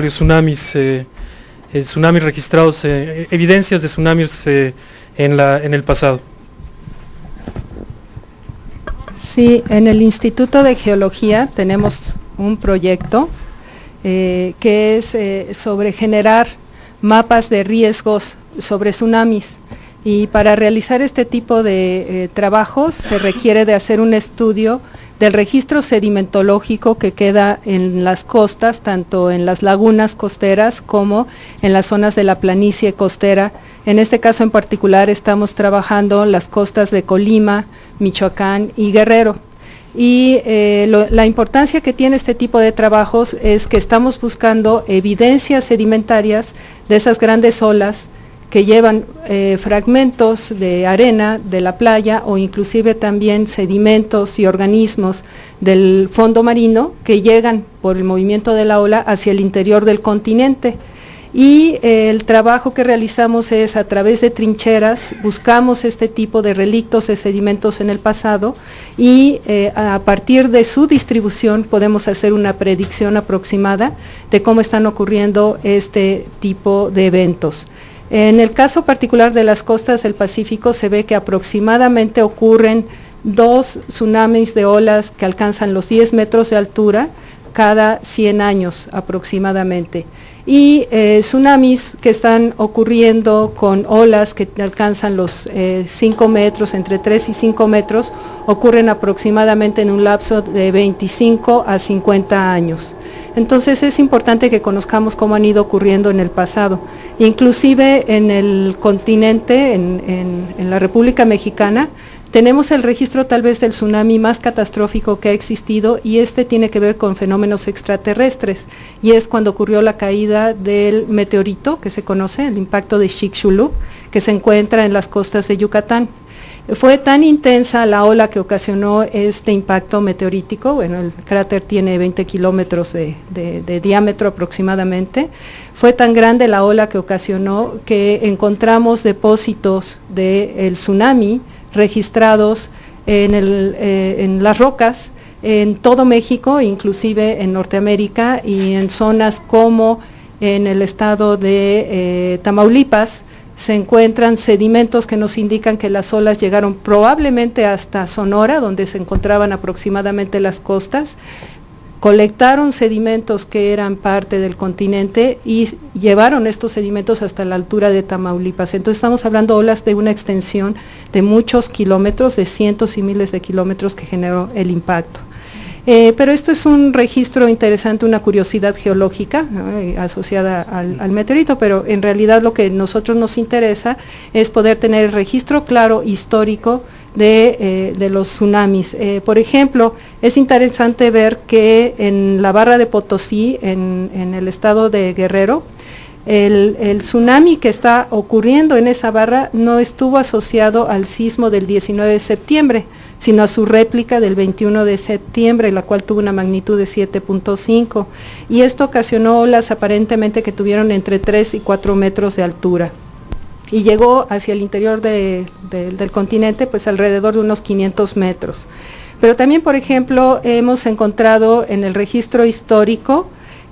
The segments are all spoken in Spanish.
tsunamis, tsunamis registrados, evidencias de tsunamis en el pasado. Sí, en el Instituto de Geología tenemos un proyecto que es sobre generar mapas de riesgos sobre tsunamis, y para realizar este tipo de trabajos se requiere de hacer un estudio del registro sedimentológico que queda en las costas, tanto en las lagunas costeras como en las zonas de la planicie costera. En este caso en particular estamos trabajando las costas de Colima, Michoacán y Guerrero. Y la importancia que tiene este tipo de trabajos es que estamos buscando evidencias sedimentarias de esas grandes olas que llevan fragmentos de arena de la playa, o inclusive también sedimentos y organismos del fondo marino que llegan por el movimiento de la ola hacia el interior del continente. Y el trabajo que realizamos es a través de trincheras, buscamos este tipo de relictos de sedimentos en el pasado, y a partir de su distribución podemos hacer una predicción aproximada de cómo están ocurriendo este tipo de eventos. En el caso particular de las costas del Pacífico se ve que aproximadamente ocurren 2 tsunamis de olas que alcanzan los 10 metros de altura cada 100 años aproximadamente. Y tsunamis que están ocurriendo con olas que alcanzan los 5 metros, entre 3 y 5 metros, ocurren aproximadamente en un lapso de 25 a 50 años. Entonces es importante que conozcamos cómo han ido ocurriendo en el pasado. Inclusive en el continente, en la República Mexicana, tenemos el registro tal vez del tsunami más catastrófico que ha existido, y este tiene que ver con fenómenos extraterrestres, y es cuando ocurrió la caída del meteorito que se conoce, el impacto de Chicxulub, que se encuentra en las costas de Yucatán. Fue tan intensa la ola que ocasionó este impacto meteorítico, bueno, el cráter tiene 20 kilómetros de diámetro aproximadamente, fue tan grande la ola que ocasionó que encontramos depósitos del tsunami registrados en las rocas en todo México, inclusive en Norteamérica, y en zonas como en el estado de Tamaulipas se encuentran sedimentos que nos indican que las olas llegaron probablemente hasta Sonora, donde se encontraban aproximadamente las costas, colectaron sedimentos que eran parte del continente y llevaron estos sedimentos hasta la altura de Tamaulipas. Entonces estamos hablando de olas de una extensión de muchos kilómetros, de cientos y miles de kilómetros que generó el impacto. Pero esto es un registro interesante, una curiosidad geológica, ¿no?, asociada al meteorito, pero en realidad lo que a nosotros nos interesa es poder tener el registro claro, histórico, de los tsunamis. Por ejemplo, es interesante ver que en la Barra de Potosí, en el estado de Guerrero, el tsunami que está ocurriendo en esa barra no estuvo asociado al sismo del 19 de septiembre, sino a su réplica del 21 de septiembre, la cual tuvo una magnitud de 7.5, y esto ocasionó olas aparentemente que tuvieron entre 3 y 4 metros de altura, y llegó hacia el interior del continente pues alrededor de unos 500 metros. Pero también, por ejemplo, hemos encontrado en el registro histórico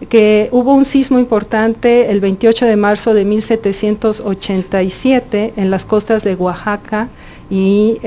que hubo un sismo importante el 28 de marzo de 1787 en las costas de Oaxaca, y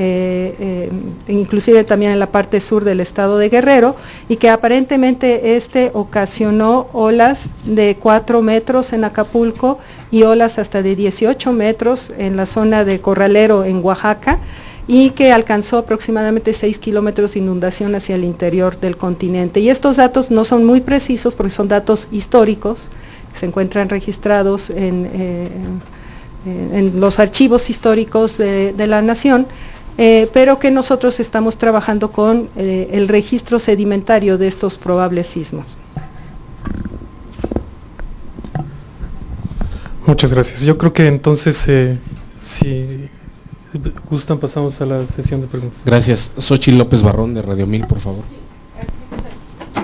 inclusive también en la parte sur del estado de Guerrero, y que aparentemente ocasionó olas de 4 metros en Acapulco y olas hasta de 18 metros en la zona de Corralero en Oaxaca, y que alcanzó aproximadamente 6 kilómetros de inundación hacia el interior del continente. Y estos datos no son muy precisos porque son datos históricos, que se encuentran registrados en los archivos históricos de la nación, pero que nosotros estamos trabajando con el registro sedimentario de estos probables sismos. Muchas gracias. Yo creo que entonces, si gustan, pasamos a la sesión de preguntas. Gracias. Xochitl López Barrón, de Radio 1000, por favor.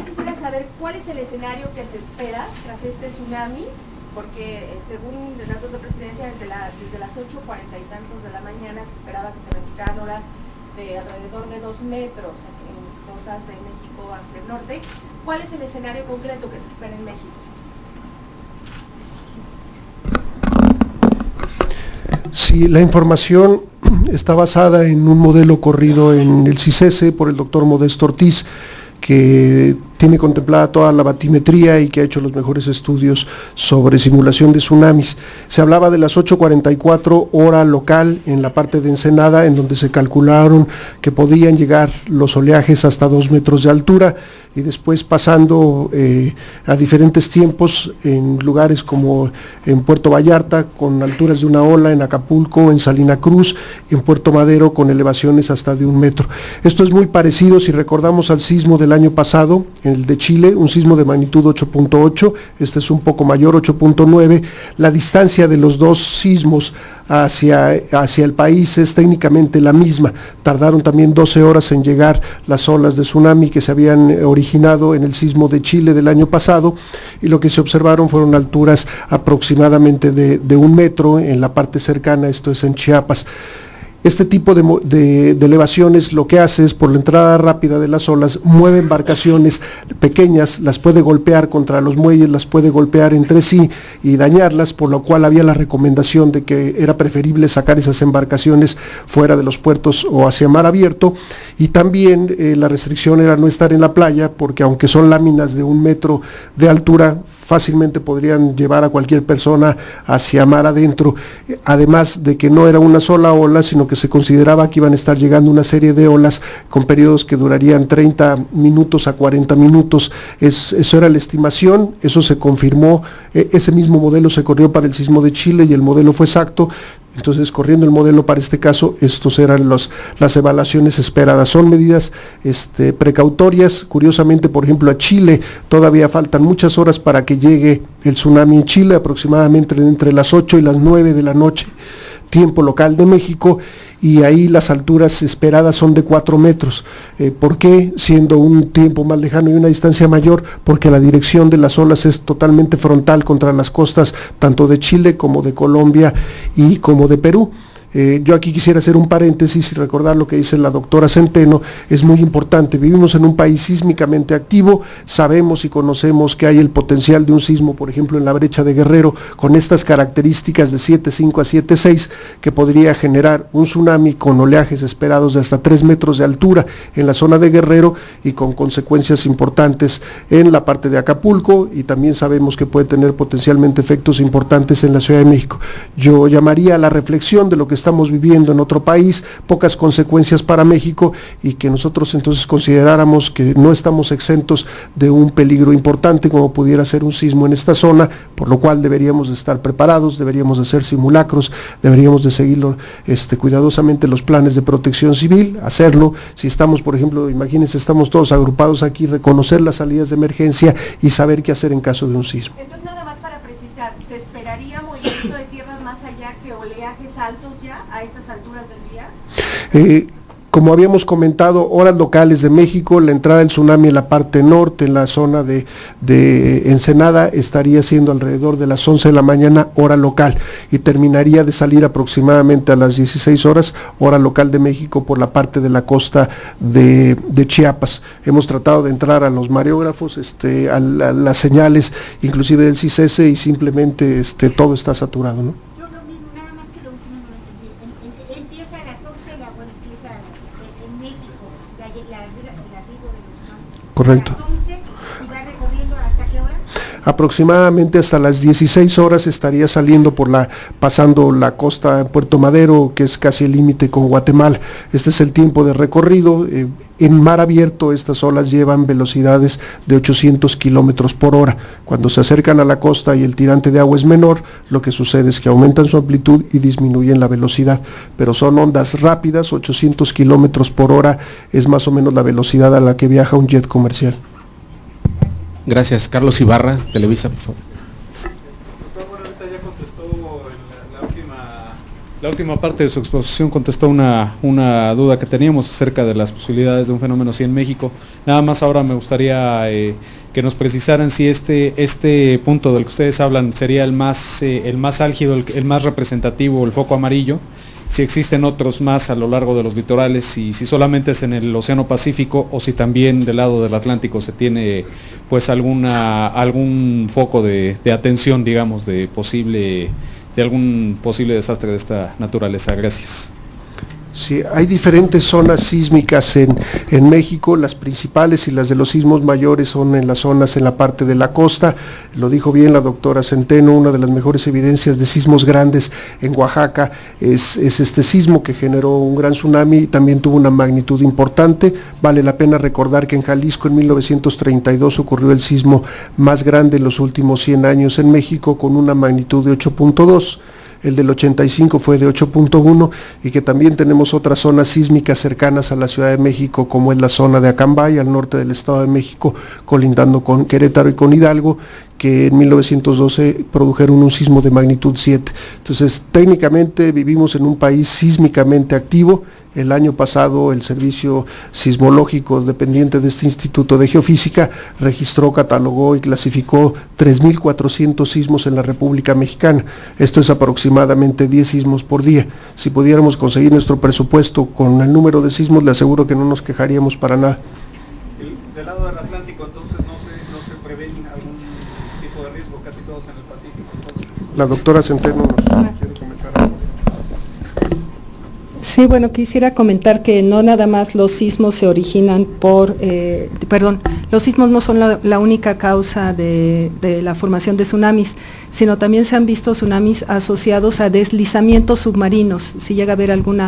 Quisiera saber cuál es el escenario que se espera tras este tsunami, porque según datos de presidencia, desde las 8:40 y tantos de la mañana se esperaba que se registraran olas de alrededor de 2 metros en costas de México hacia el norte. ¿Cuál es el escenario concreto que se espera en México? Sí, la información está basada en un modelo corrido en el CICESE por el doctor Modesto Ortiz, que tiene contemplada toda la batimetría y que ha hecho los mejores estudios sobre simulación de tsunamis. Se hablaba de las 8:44 hora local en la parte de Ensenada, en donde se calcularon que podían llegar los oleajes hasta 2 metros de altura, y después pasando a diferentes tiempos en lugares como en Puerto Vallarta, con alturas de 1 ola, en Acapulco, en Salina Cruz, en Puerto Madero, con elevaciones hasta de 1 metro. Esto es muy parecido, si recordamos, al sismo del año pasado, el de Chile, un sismo de magnitud 8.8, este es un poco mayor, 8.9. La distancia de los dos sismos hacia el país es técnicamente la misma. Tardaron también 12 horas en llegar las olas de tsunami que se habían originado en el sismo de Chile del año pasado, y lo que se observaron fueron alturas aproximadamente de 1 metro en la parte cercana, esto es en Chiapas. Este tipo de elevaciones lo que hace es, por la entrada rápida de las olas, mueve embarcaciones pequeñas, las puede golpear contra los muelles, las puede golpear entre sí y dañarlas, por lo cual había la recomendación de que era preferible sacar esas embarcaciones fuera de los puertos o hacia mar abierto, y también la restricción era no estar en la playa, porque aunque son láminas de 1 metro de altura, fácilmente podrían llevar a cualquier persona hacia mar adentro, además de que no era una sola ola, sino que se consideraba que iban a estar llegando una serie de olas con periodos que durarían 30 minutos a 40 minutos. Eso era la estimación, eso se confirmó, ese mismo modelo se corrió para el sismo de Chile y el modelo fue exacto. Entonces, corriendo el modelo para este caso, estos eran las evaluaciones esperadas. Son medidas precautorias. Curiosamente, por ejemplo, a Chile todavía faltan muchas horas para que llegue el tsunami en Chile, aproximadamente entre las 8 y las 9 de la noche, tiempo local de México, y ahí las alturas esperadas son de 4 metros. ¿Por qué? Siendo un tiempo más lejano y una distancia mayor, porque la dirección de las olas es totalmente frontal contra las costas, tanto de Chile como de Colombia y como de Perú. Yo aquí quisiera hacer un paréntesis y recordar lo que dice la doctora Centeno. Es muy importante, vivimos en un país sísmicamente activo, sabemos y conocemos que hay el potencial de un sismo, por ejemplo en la brecha de Guerrero, con estas características de 7.5 a 7.6, que podría generar un tsunami con oleajes esperados de hasta 3 metros de altura en la zona de Guerrero, y con consecuencias importantes en la parte de Acapulco, y también sabemos que puede tener potencialmente efectos importantes en la Ciudad de México. Yo llamaría a la reflexión de lo que estamos viviendo en otro país, pocas consecuencias para México, y que nosotros entonces consideráramos que no estamos exentos de un peligro importante como pudiera ser un sismo en esta zona, por lo cual deberíamos de estar preparados, deberíamos de hacer simulacros, deberíamos de seguir cuidadosamente los planes de protección civil, hacerlo. Si estamos, por ejemplo, imagínense, estamos todos agrupados aquí, reconocer las salidas de emergencia y saber qué hacer en caso de un sismo. Entonces, nada más para precisar, ¿se esperaría movimiento de tierras más allá que oleajes altos ya a estas alturas del día? Como habíamos comentado, horas locales de México, la entrada del tsunami en la parte norte, en la zona de Ensenada, estaría siendo alrededor de las 11 de la mañana, hora local, y terminaría de salir aproximadamente a las 16 horas, hora local de México, por la parte de la costa de Chiapas. Hemos tratado de entrar a los mareógrafos, a las señales, inclusive del CICESE, y simplemente todo está saturado, ¿no? Correcto. Aproximadamente hasta las 16 horas estaría saliendo pasando la costa de Puerto Madero, que es casi el límite con Guatemala. Este es el tiempo de recorrido. En mar abierto estas olas llevan velocidades de 800 kilómetros por hora. Cuando se acercan a la costa y el tirante de agua es menor, lo que sucede es que aumentan su amplitud y disminuyen la velocidad, pero son ondas rápidas. 800 kilómetros por hora es más o menos la velocidad a la que viaja un jet comercial. Gracias. Carlos Ibarra, Televisa, por favor. Ahorita ya contestó la última parte de su exposición, contestó una duda que teníamos acerca de las posibilidades de un fenómeno así en México. Nada más ahora me gustaría que nos precisaran si este punto del que ustedes hablan sería el más álgido, el más representativo, el foco amarillo, si existen otros más a lo largo de los litorales, y si solamente es en el Océano Pacífico, o si también del lado del Atlántico se tiene pues algún foco de atención, digamos, de posible algún posible desastre de esta naturaleza. Gracias. Sí, hay diferentes zonas sísmicas en México. Las principales y las de los sismos mayores son en las zonas en la parte de la costa. Lo dijo bien la doctora Centeno, una de las mejores evidencias de sismos grandes en Oaxaca es este sismo que generó un gran tsunami y también tuvo una magnitud importante. Vale la pena recordar que en Jalisco en 1932 ocurrió el sismo más grande en los últimos 100 años en México con una magnitud de 8.2. El del 85 fue de 8.1 y que también tenemos otras zonas sísmicas cercanas a la Ciudad de México, como es la zona de Acambay, al norte del Estado de México, colindando con Querétaro y con Hidalgo, que en 1912 produjeron un sismo de magnitud 7. Entonces, técnicamente vivimos en un país sísmicamente activo. El año pasado el Servicio Sismológico dependiente de este Instituto de Geofísica registró, catalogó y clasificó 3.400 sismos en la República Mexicana. Esto es aproximadamente 10 sismos por día. Si pudiéramos conseguir nuestro presupuesto con el número de sismos, le aseguro que no nos quejaríamos para nada. Del lado del Atlántico, entonces, no se prevé algún tipo de riesgo, casi todos en el Pacífico. Entonces. La doctora Centeno nos quiere comentar algo. Sí, bueno, quisiera comentar que no nada más los sismos se originan los sismos no son la única causa de la formación de tsunamis, sino también se han visto tsunamis asociados a deslizamientos submarinos. Si llega a haber algún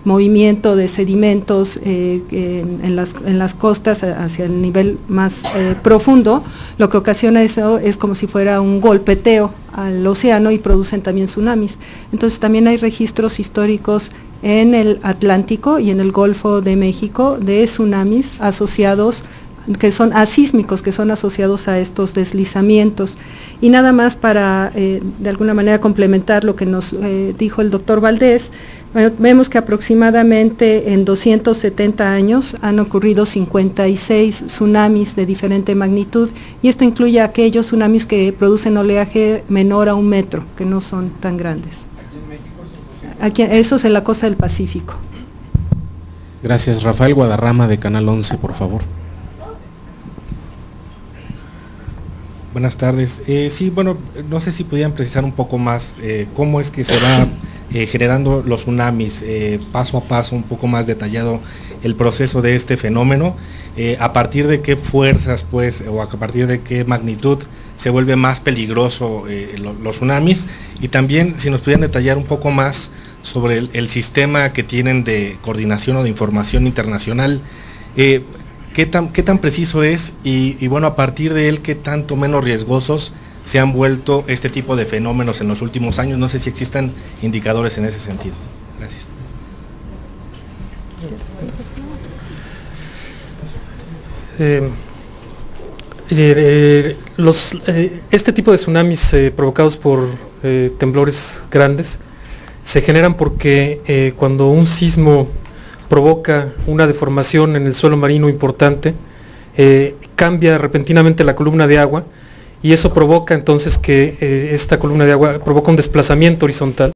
movimiento de sedimentos en las costas hacia el nivel más profundo, lo que ocasiona eso es como si fuera un golpeteo al océano y producen también tsunamis. Entonces también hay registros históricos en el Atlántico y en el Golfo de México de tsunamis asociados, que son asísmicos, que son asociados a estos deslizamientos. Y nada más para de alguna manera complementar lo que nos dijo el doctor Valdés, bueno, vemos que aproximadamente en 270 años han ocurrido 56 tsunamis de diferente magnitud, y esto incluye aquellos tsunamis que producen oleaje menor a 1 metro, que no son tan grandes. Aquí, eso es en la costa del Pacífico. Gracias. Rafael Guadarrama, de Canal 11, por favor. Buenas tardes. Sí, bueno, no sé si pudieran precisar un poco más cómo es que se va generando los tsunamis, paso a paso, un poco más detallado el proceso de este fenómeno, a partir de qué fuerzas, pues, o a partir de qué magnitud se vuelve más peligroso los tsunamis, y también si nos pudieran detallar un poco más sobre el sistema que tienen de coordinación o de información internacional, qué tan preciso es y bueno, a partir de él, qué tanto menos riesgosos se han vuelto este tipo de fenómenos en los últimos años. No sé si existan indicadores en ese sentido. Gracias. Este tipo de tsunamis provocados por temblores grandes se generan porque cuando un sismo provoca una deformación en el suelo marino importante, cambia repentinamente la columna de agua, y eso provoca entonces que esta columna de agua provoca un desplazamiento horizontal